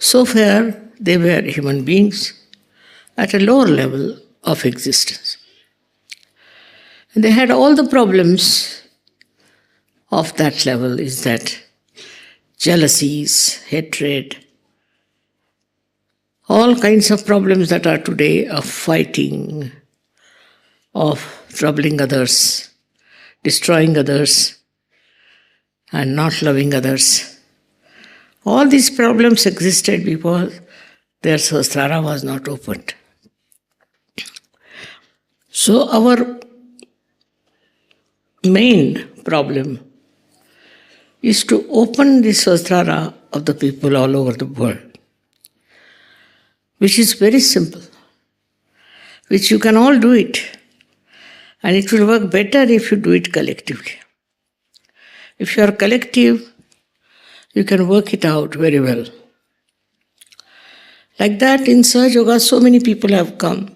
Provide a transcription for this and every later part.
So far, they were human beings at a lower level of existence. And they had all the problems of that level, is that jealousies, hatred, all kinds of problems that are today of fighting, of troubling others, destroying others, and not loving others. All these problems existed because their sahasrara was not opened. So our main problem is to open the sahasrara of the people all over the world, which is very simple, which you can all do it, and it will work better if you do it collectively. If you are collective, you can work it out very well. Like that, in Sahaja Yoga, so many people have come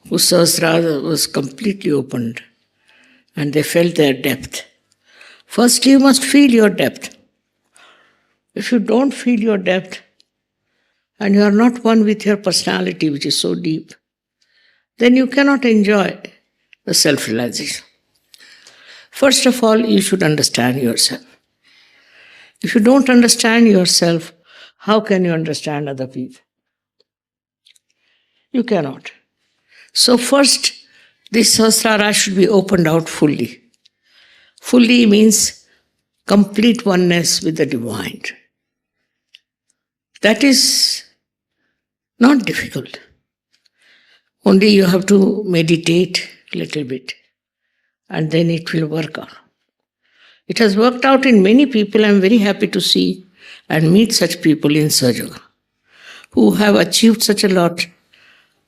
whose sahasrara was completely opened and they felt their depth. First, you must feel your depth. If you don't feel your depth and you are not one with your personality, which is so deep, then you cannot enjoy the self-realization. First of all, you should understand yourself. If you don't understand yourself, how can you understand other people? You cannot. So first, this sahasrara should be opened out fully. Fully means complete oneness with the divine. That is not difficult. Only you have to meditate a little bit, and then it will work out. It has worked out in many people. I am very happy to see and meet such people in Sahaja Yoga who have achieved such a lot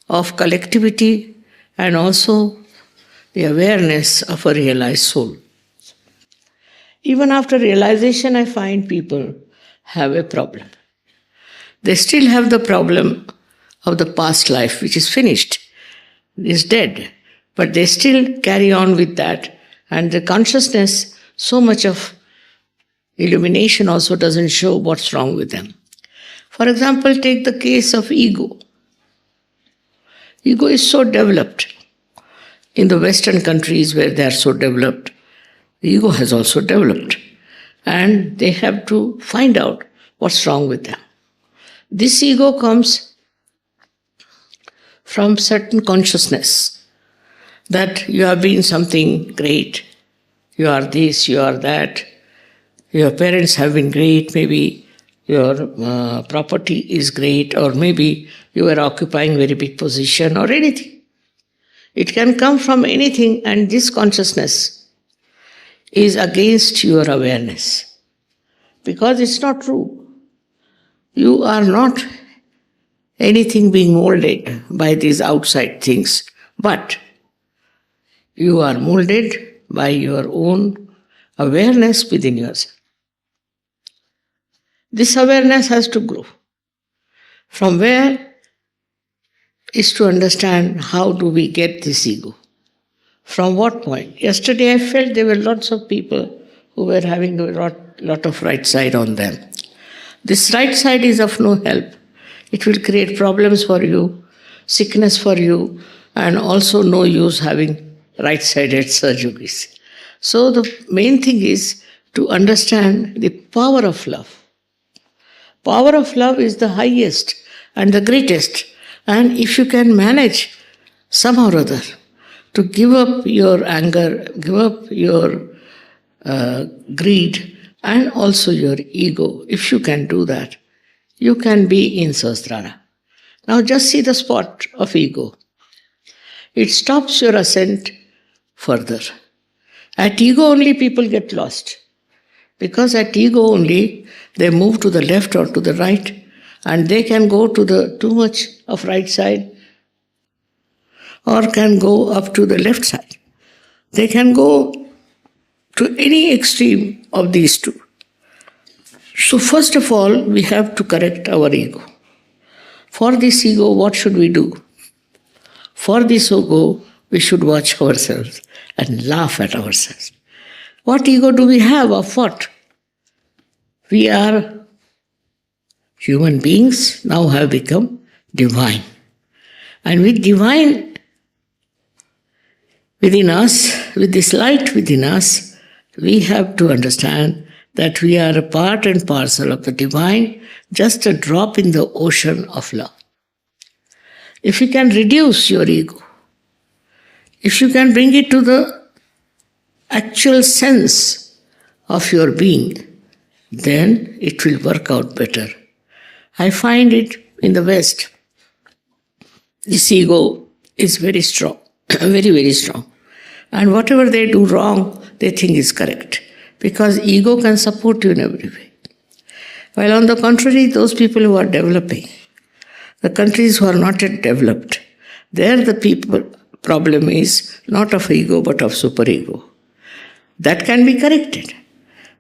of collectivity and also the awareness of a realized soul. Even after realization, I find people have a problem. They still have the problem of the past life, which is finished, is dead, but they still carry on with that, and the consciousness, so much of illumination also doesn't show what's wrong with them. For example, take the case of ego. Ego is so developed. In the Western countries where they are so developed, the ego has also developed. And they have to find out what's wrong with them. This ego comes from certain consciousness that you have been something great. You are this, you are that. Your parents have been great. Maybe your property is great, or maybe you are occupying very big position, or anything. It can come from anything, and this consciousness is against your awareness. Because it's not true. You are not anything being molded by these outside things, but you are molded by your own awareness within yourself. This awareness has to grow. From where is to understand how do we get this ego. From what point? Yesterday I felt there were lots of people who were having a lot of right side on them. This right side is of no help. It will create problems for you, sickness for you, and also no use having right-sided surgeries. So the main thing is to understand the power of love. Power of love is the highest and the greatest. And if you can manage somehow or other to give up your anger, give up your greed, and also your ego, if you can do that, you can be in sahasrara. Now just see the spot of ego. It stops your ascent further. At ego only people get lost. Because at ego only they move to the left or to the right, and they can go to the too much of right side or can go up to the left side. They can go to any extreme of these two. So first of all, we have to correct our ego. For this ego, what should we do? For this ego, we should watch ourselves and laugh at ourselves. What ego do we have of what? We are Human beings now have become divine. And with divine within us, with this light within us, we have to understand that we are a part and parcel of the divine, just a drop in the ocean of love. If you can reduce your ego, if you can bring it to the actual sense of your being, then it will work out better. I find it in the West, this ego is very strong, very, very strong. And whatever they do wrong, they think is correct. Because ego can support you in every way. While on the contrary, those people who are developing, the countries who are not yet developed, there the problem is not of ego but of superego. That can be corrected.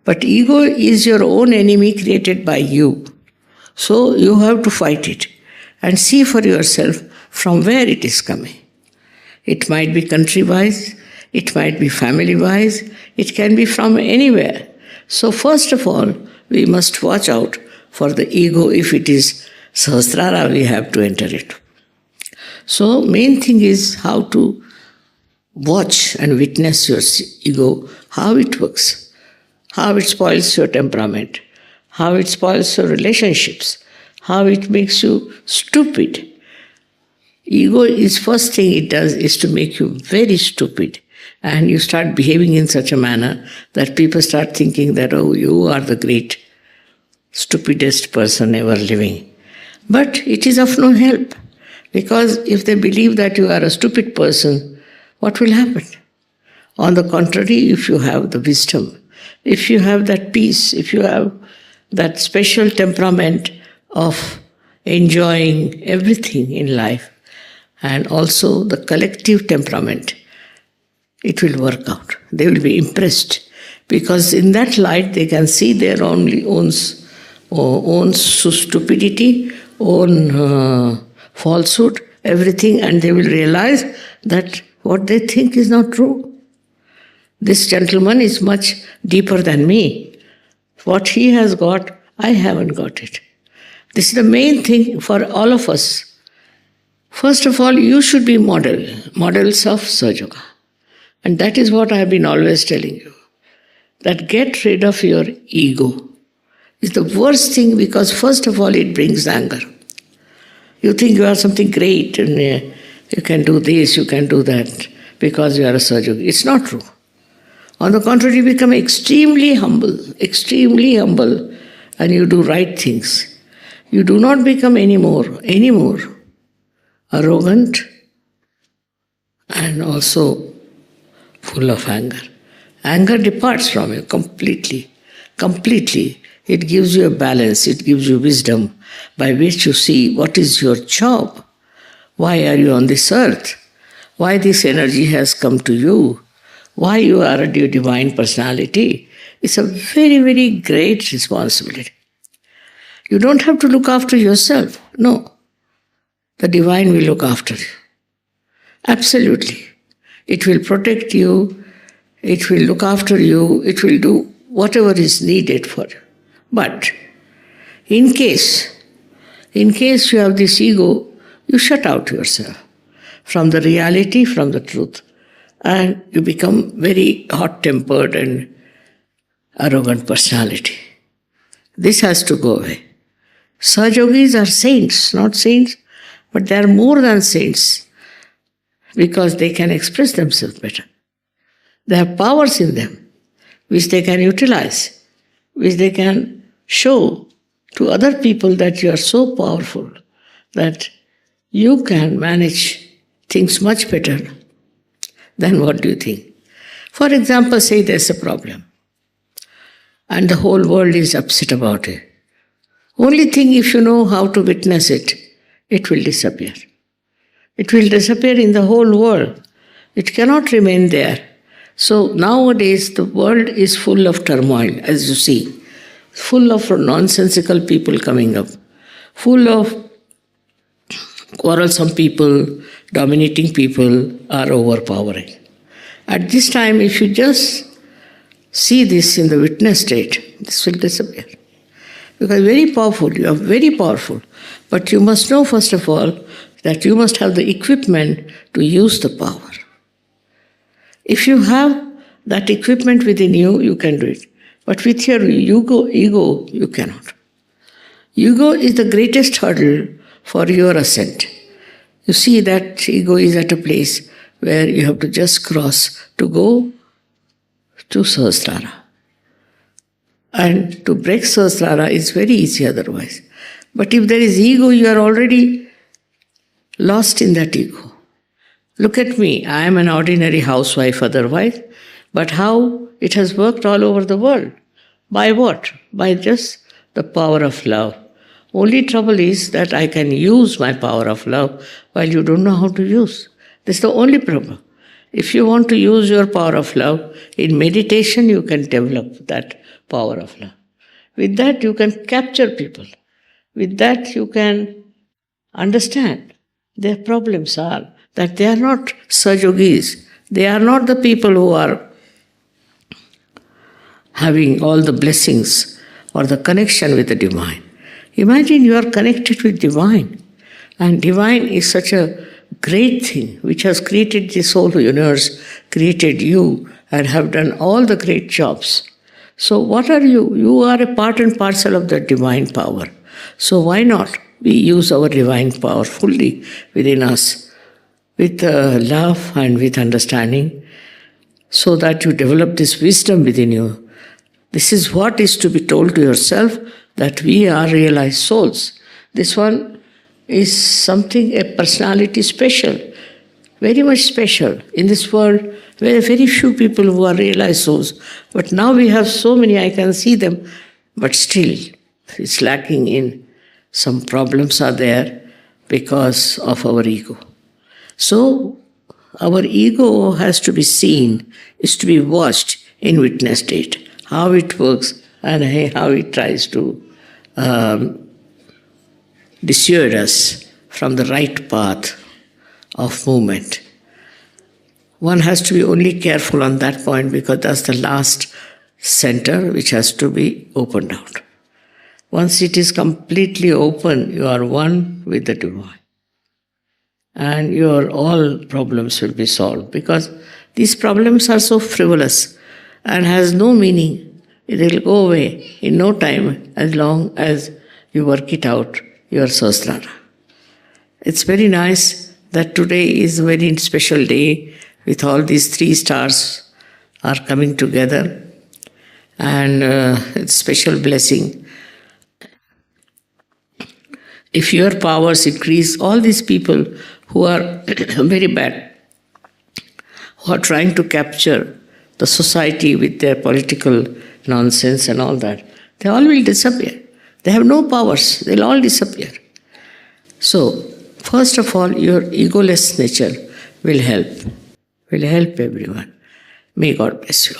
But ego is your own enemy created by you. So you have to fight it and see for yourself from where it is coming. It might be country-wise, it might be family-wise, it can be from anywhere. So first of all, we must watch out for the ego. If it is Sahasrara, we have to enter it. So main thing is how to watch and witness your ego, how it works, how it spoils your temperament, how it spoils your relationships, how it makes you stupid. Ego is first thing it does is to make you very stupid. And you start behaving in such a manner that people start thinking that, oh, you are the great, stupidest person ever living. But it is of no help. Because if they believe that you are a stupid person, what will happen? On the contrary, if you have the wisdom, if you have that peace, if you have that special temperament of enjoying everything in life, and also the collective temperament, it will work out. They will be impressed because in that light they can see their own stupidity, own falsehood, everything, and they will realize that what they think is not true. This gentleman is much deeper than me. What he has got, I haven't got it. This is the main thing for all of us. First of all, you should be models of Sahaja Yoga. And that is what I have been always telling you. That get rid of your ego is the worst thing because first of all it brings anger. You think you are something great and you can do this, you can do that because you are a Sahaja Yogi. It's not true. On the contrary, you become extremely humble, and you do right things. You do not become any more arrogant and also full of anger. Anger departs from you completely. It gives you a balance, it gives you wisdom by which you see what is your job. Why are you on this earth? Why this energy has come to you? Why you are a divine personality? It's a very, very great responsibility. You don't have to look after yourself. No. The divine will look after you. Absolutely. It will protect you, it will look after you, it will do whatever is needed for you. But in case you have this ego, you shut out yourself from the reality, from the truth, and you become very hot-tempered and arrogant personality. This has to go away. Sahaja Yogis are saints, not saints, but they are more than saints because they can express themselves better. They have powers in them which they can utilize, which they can show to other people that you are so powerful that you can manage things much better than what do you think. For example, say there's a problem and the whole world is upset about it. Only thing, if you know how to witness it, it will disappear. It will disappear in the whole world. It cannot remain there. So nowadays the world is full of turmoil, as you see, full of nonsensical people coming up, full of quarrelsome people, dominating people are overpowering. At this time, if you just see this in the witness state, this will disappear. Because very powerful, you are very powerful. But you must know, first of all, that you must have the equipment to use the power. If you have that equipment within you, you can do it. But with your ego, you cannot. Ego is the greatest hurdle for your ascent. You see that ego is at a place where you have to just cross to go to Sahasrara. And to break Sahasrara is very easy otherwise. But if there is ego, you are already lost in that ego. Look at me, I am an ordinary housewife otherwise, but how it has worked all over the world. By what? By just the power of love. Only trouble is that I can use my power of love while you don't know how to use. This is the only problem. If you want to use your power of love, in meditation you can develop that power of love. With that you can capture people. With that you can understand their problems are that they are not Sajogis. They are not the people who are having all the blessings or the connection with the divine. Imagine you are connected with divine. And divine is such a great thing which has created this whole universe, created you, and have done all the great jobs. So what are you? You are a part and parcel of the divine power. So why not we use our divine power fully within us with love and with understanding so that you develop this wisdom within you. This is what is to be told to yourself, that we are realized souls. This one is something, a personality special, very much special. In this world, there are very few people who are realized souls. But now we have so many, I can see them, but still it's lacking in. Some problems are there because of our ego. So our ego has to be seen, is to be watched in witness state, how it works and how it tries to dissuade us from the right path of movement. One has to be only careful on that point because that's the last center which has to be opened out. Once it is completely open, you are one with the divine. And your all problems will be solved because these problems are so frivolous and has no meaning. It will go away in no time as long as you work it out, your Sahasrara. It's very nice that today is a very special day with all these 3 stars are coming together and it's special blessing. If your powers increase, all these people who are very bad, who are trying to capture the society with their political nonsense and all that, they all will disappear. They have no powers, they'll all disappear. So, first of all, your egoless nature will help everyone. May God bless you.